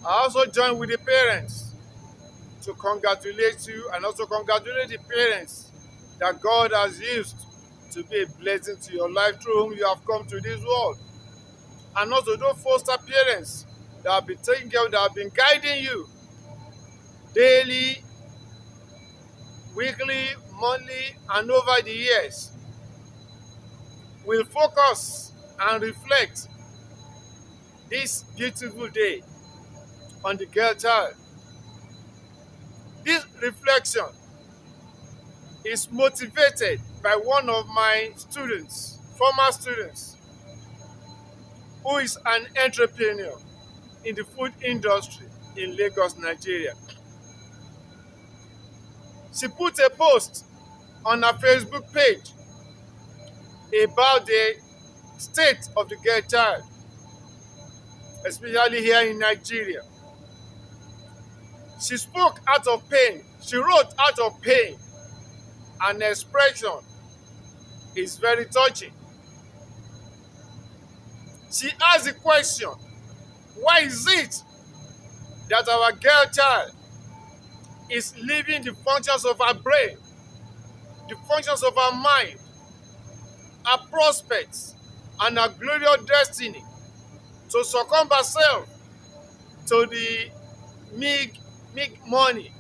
I also join with the parents to congratulate you and also congratulate the parents that God has used to be a blessing to your life through whom you have come to this world. And also those foster parents that have been taking care of, that have been guiding you daily, weekly, monthly, and over the years. Will focus and reflect this beautiful day on the girl child. This reflection is motivated by one of my students, former students, who is an entrepreneur in the food industry in Lagos, Nigeria. She put a post on her Facebook page about the state of the girl child, especially here in Nigeria. She spoke out of pain. She wrote out of pain. An expression is very touching. She asked the question, why is it that our girl child is leaving the functions of her brain, the functions of her mind, her prospects, and her glorious destiny to succumb herself to the big money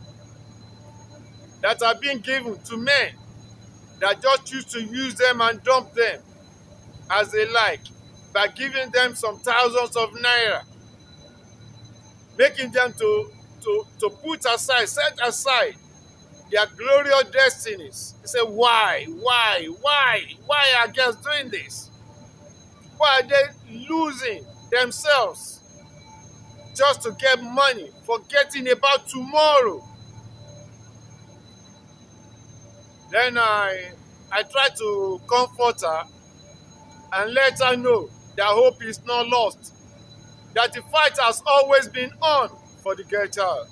that are being given to men that just choose to use them and dump them as they like by giving them some thousands of naira, making them to put aside, set aside their glorious destinies. He said, why are girls doing this? Why are they losing themselves just to get money, forgetting about tomorrow? Then I tried to comfort her and let her know that hope is not lost, that the fight has always been on for the girl child.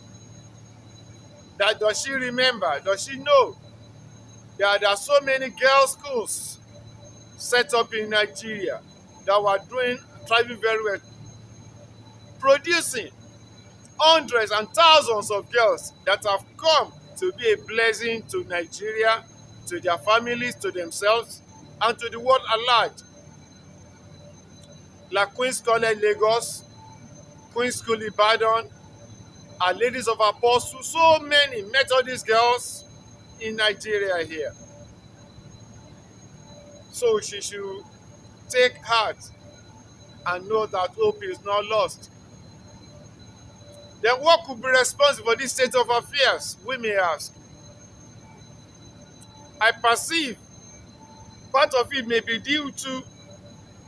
That does she remember? Does she know that there are so many girls' schools set up in Nigeria that were thriving very well, producing hundreds and thousands of girls that have come to be a blessing to Nigeria, to their families, to themselves, and to the world at large. Like Queen's College Lagos, Queen's School Ibadan, Our Ladies of Apostle, so many Methodist girls in Nigeria here. So she should take heart and know that hope is not lost. Then what could be responsible for this state of affairs, we may ask? I perceive part of it may be due to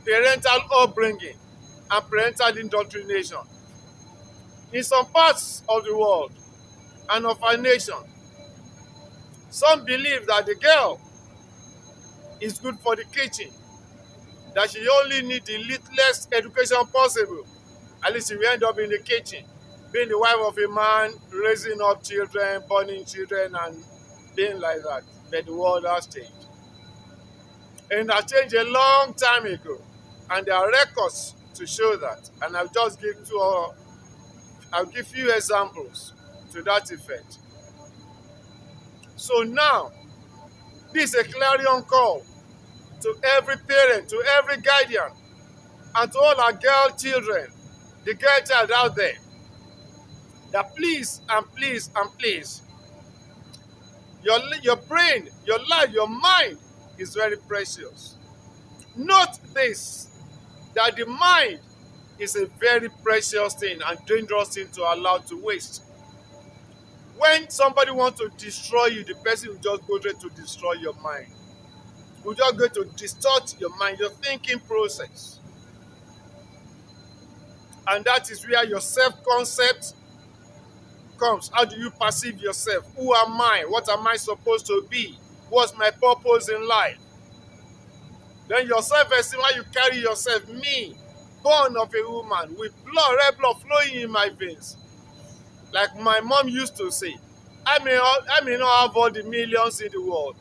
parental upbringing and parental indoctrination. In some parts of the world and of our nation, some believe that the girl is good for the kitchen, that she only needs the littlest education possible. At least she will end up in the kitchen, being the wife of a man, raising up children, burning children, and being like that. But the world has changed. And it has changed a long time ago. And there are records to show that. And I'll give few examples to that effect. So now, this is a clarion call to every parent, to every guardian, and to all our girl children, the girl child out there, that please and please and please, your brain, your life, your mind is very precious. Note this, that the mind is a very precious thing and dangerous thing to allow to waste. When somebody wants to destroy you, the person will just go there to destroy your mind. Will just go to distort your mind, your thinking process. And that is where your self-concept comes. How do you perceive yourself? Who am I? What am I supposed to be? What's my purpose in life? Then your self-esteem, how you carry yourself. Me, born of a woman, with blood, red blood flowing in my veins. Like my mom used to say, I may not have all the millions in the world,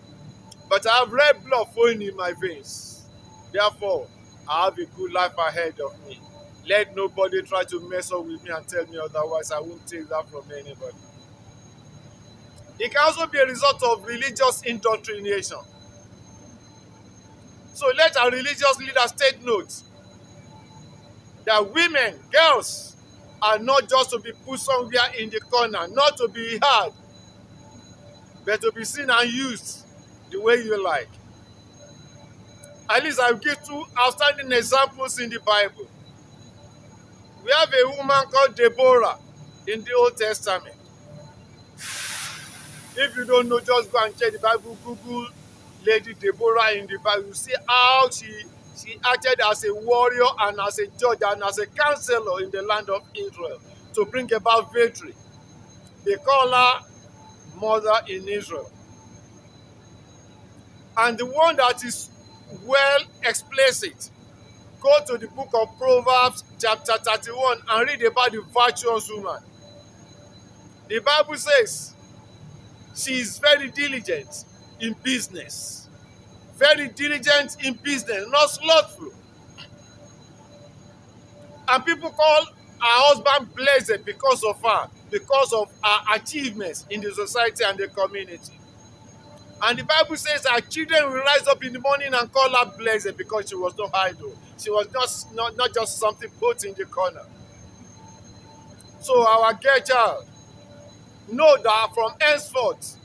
but I have red blood flowing in my veins. Therefore, I have a good life ahead of me. Let nobody try to mess up with me and tell me otherwise. I won't take that from anybody. It can also be a result of religious indoctrination. So let our religious leaders take note that women, girls, are not just to be put somewhere in the corner, not to be heard, but to be seen and used the way you like. At least I'll give two outstanding examples in the Bible. We have a woman called Deborah in the Old Testament. If you don't know, just go and check the Bible, Google Lady Deborah in the Bible. You see how she acted as a warrior and as a judge and as a counselor in the land of Israel to bring about victory. They call her mother in Israel. And the one that is well explicit, go to the book of Proverbs chapter 31 and read about the virtuous woman. The Bible says she is very diligent in business. Very diligent in business, not slothful. And people call her husband blessed because of her, because of her achievements in the society and the community. And the Bible says our children will rise up in the morning and call her blessed because she was not idle. She was not just something put in the corner. So our girl child, know that from henceforth,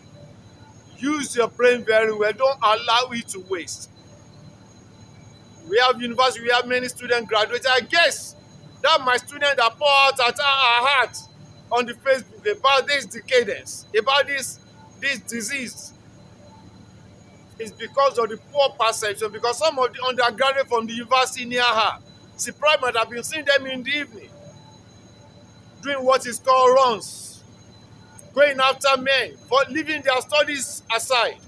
use your brain very well. Don't allow it to waste. We have university, we have many students graduating. I guess that my student that pour out at her heart on the Facebook about this decadence, about this disease, is because of the poor perception. Because some of the undergraduates from the university near her, she probably might have been seeing them in the evening, doing what is called runs, going after men, for leaving their studies aside.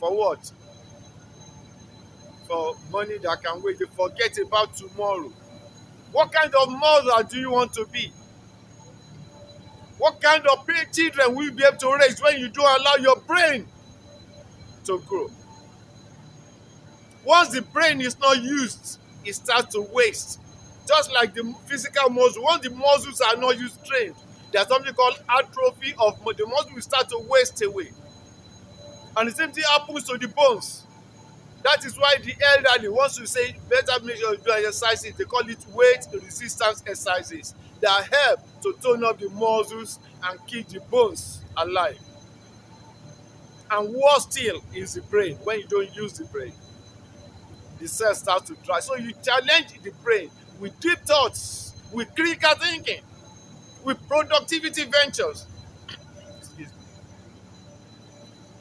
For what? For money that can wait. They forget about tomorrow. What kind of mother do you want to be? What kind of children will you be able to raise when you don't allow your brain to grow? Once the brain is not used, it starts to waste. Just like the physical muscle, once the muscles are not used, trained, there's something called atrophy of the muscle will start to waste away. And the same thing happens to the bones. That is why the elderly, once you say better make sure you do exercises, they call it weight resistance exercises that help to tone up the muscles and keep the bones alive. And worse still is the brain. When you don't use the brain, the cells start to dry. So you challenge the brain with deep thoughts, with critical thinking, with productivity ventures. Excuse me.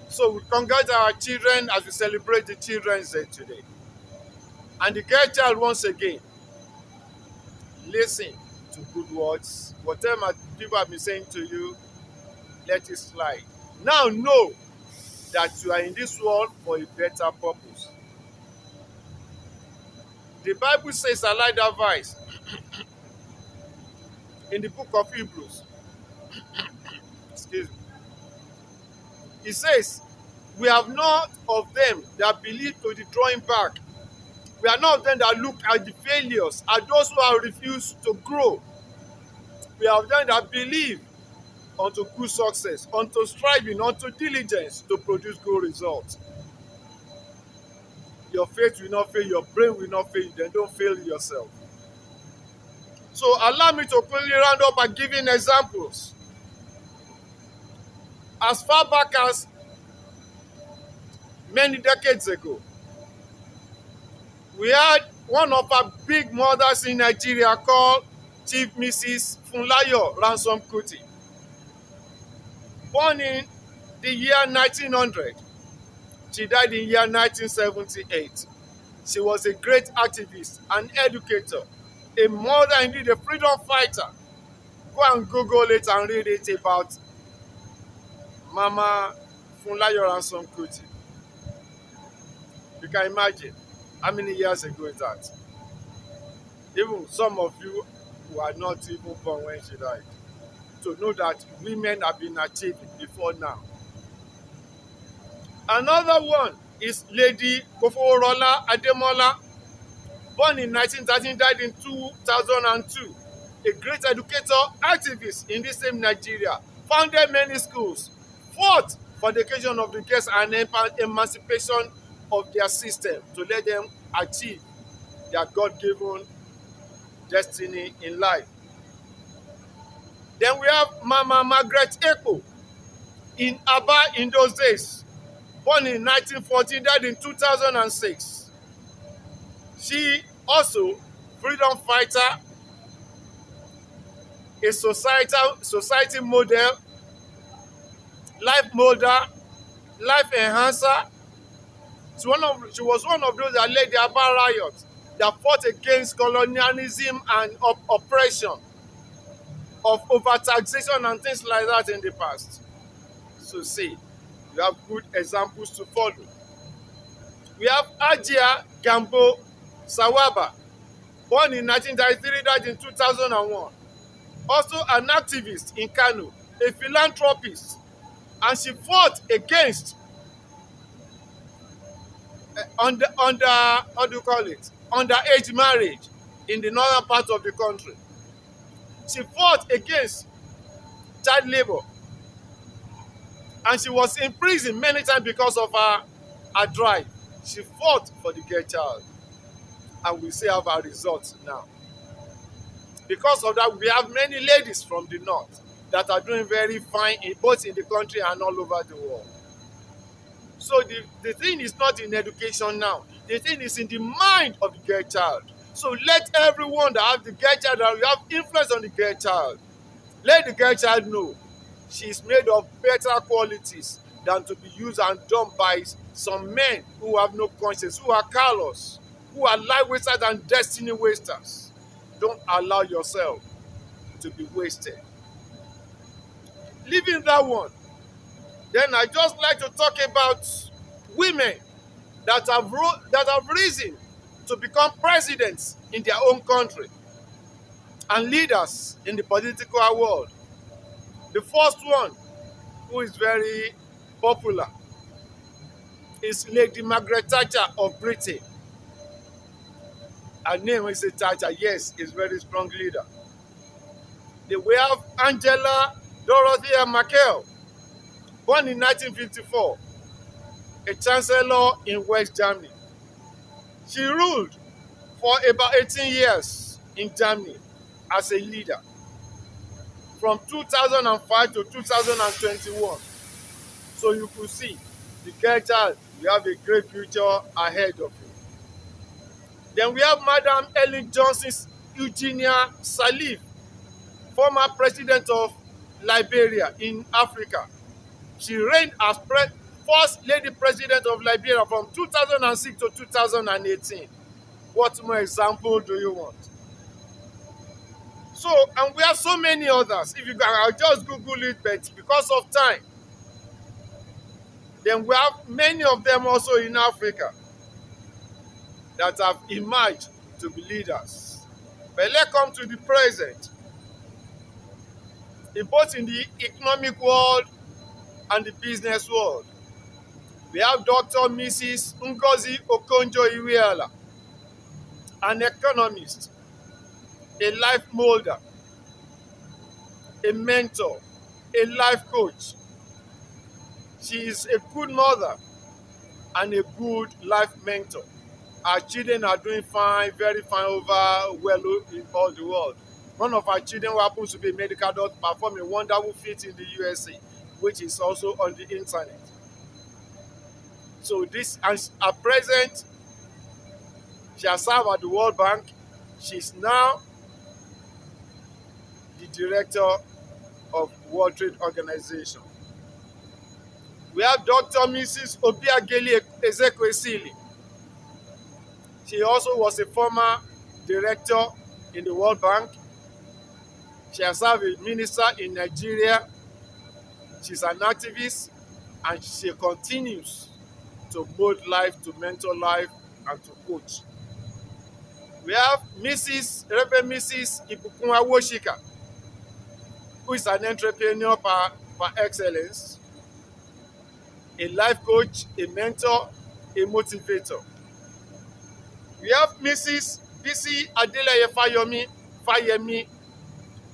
So we congratulate our children as we celebrate the Children's Day today. And the girl child, once again, listen to good words. Whatever people have been saying to you, let it slide. Now know that you are in this world for a better purpose. The Bible says, I like that verse in the book of Hebrews. Excuse me. It says, we have not of them that believe to the drawing back. We are not of them that look at the failures, at those who have refused to grow. We are of them that believe unto good success, unto striving, unto diligence to produce good results. Your faith will not fail, your brain will not fail you, then don't fail yourself. So allow me to quickly round up by giving examples. As far back as many decades ago, we had one of our big mothers in Nigeria called Chief Mrs. Funlayo Ransom Kuti. Born in the year 1900, she died in the year 1978. She was a great activist, an educator, a mother, indeed a freedom fighter. Go and Google it and read it about Mama Funlayo Ransom Kuti. You can imagine how many years ago is that. Even some of you who are not even born when she died, to know that women have been achieved before now. Another one is Lady Koforola Ademola. born in 1913, died in 2002. A great educator, activist in this same Nigeria, founded many schools, fought for the education of the girls and emancipation of their system to let them achieve their God-given destiny in life. Then we have Mama Margaret Ekpo in Aba in those days, born in 1914, died in 2006. She also freedom fighter, a society model, life molder, life enhancer. She was one of those that led the Aba riot that fought against colonialism and oppression of overtaxation and things like that in the past. So see, you have good examples to follow. We have Ajia Gambo Sawaba, born in 1933, died in 2001. Also an activist in Kano, a philanthropist, and she fought against under how do you call it, underage marriage in the northern part of the country. She fought against child labor, and she was in prison many times because of her drive. She fought for the girl child, and we see have our results now. Because of that, we have many ladies from the north that are doing very fine both in the country and all over the world. So the thing is not in education now. The thing is in the mind of the girl child. So let everyone that have the girl child, that you have influence on the girl child, let the girl child know she is made of better qualities than to be used and done by some men who have no conscience, who are callous, who are life wasters and destiny wasters. Don't allow yourself to be wasted. Leaving that one, then I just like to talk about women that have risen to become presidents in their own country and leaders in the political world. The first one, who is very popular, is Lady Margaret Thatcher of Britain. Her name is Thatcher, yes, is very strong leader. Then we have Angela Dorothea Merkel, born in 1954, a chancellor in West Germany. She ruled for about 18 years in Germany as a leader from 2005 to 2021. So you could see the girl child, you have a great future ahead of you. Then we have Madam Ellen Johnson's Eugenia Salif, former president of Liberia in Africa. She reigned as first lady president of Liberia from 2006 to 2018. What more example do you want? So, and we have so many others. If you can, I'll just Google it, but because of time. Then we have many of them also in Africa that have emerged to be leaders. But let's come to the present. In both in the economic world and the business world, we have Dr. Mrs. Ngozi Okonjo-Iweala, an economist, a life molder, a mentor, a life coach. She is a good mother and a good life mentor. Our children are doing fine, very fine over well in all the world. One of our children who happens to be a medical doctor performed a wonderful feat in the USA, which is also on the internet. So this, and at present, she has served at the World Bank. She's now the director of World Trade Organization. We have Dr. Mrs. Obiageli Ezekwesili. She also was a former director in the World Bank. She has served as minister in Nigeria. She's an activist, and she continues to mold life, to mentor life, and to coach. We have Reverend Mrs. Ibukunwa Woshika, who is an entrepreneur par excellence, a life coach, a mentor, a motivator. We have Mrs. Bisi Adeleye Fayemi,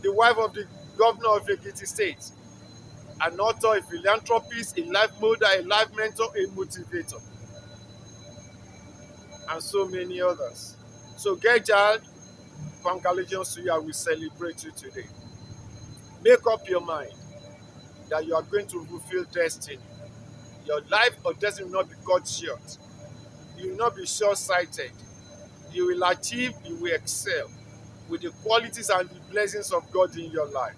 the wife of the governor of Ekiti State, an author, a philanthropist, a life model, a life mentor, a motivator, and so many others. So, get child, congratulations to you. I will celebrate you today. Make up your mind that you are going to fulfill destiny. Your life or destiny will not be cut short. You will not be short sighted. You will achieve, you will excel with the qualities and the blessings of God in your life.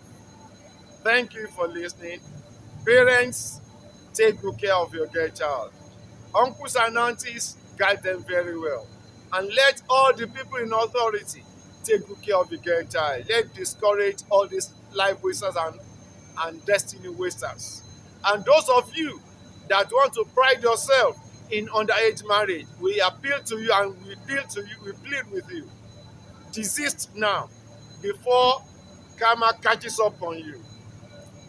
Thank you for listening. Parents, take good care of your girl child. Uncles and aunties, guide them very well. And let all the people in authority take good care of the girl child. Let's discourage all these life wasters and destiny wasters. And those of you that want to pride yourself in underage marriage, we appeal to you and we appeal to you, we plead with you. Desist now before karma catches up on you.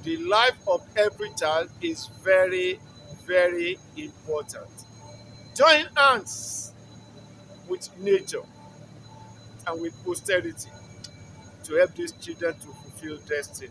The life of every child is very, very important. Join hands with nature and with posterity to help these children to fulfill destiny.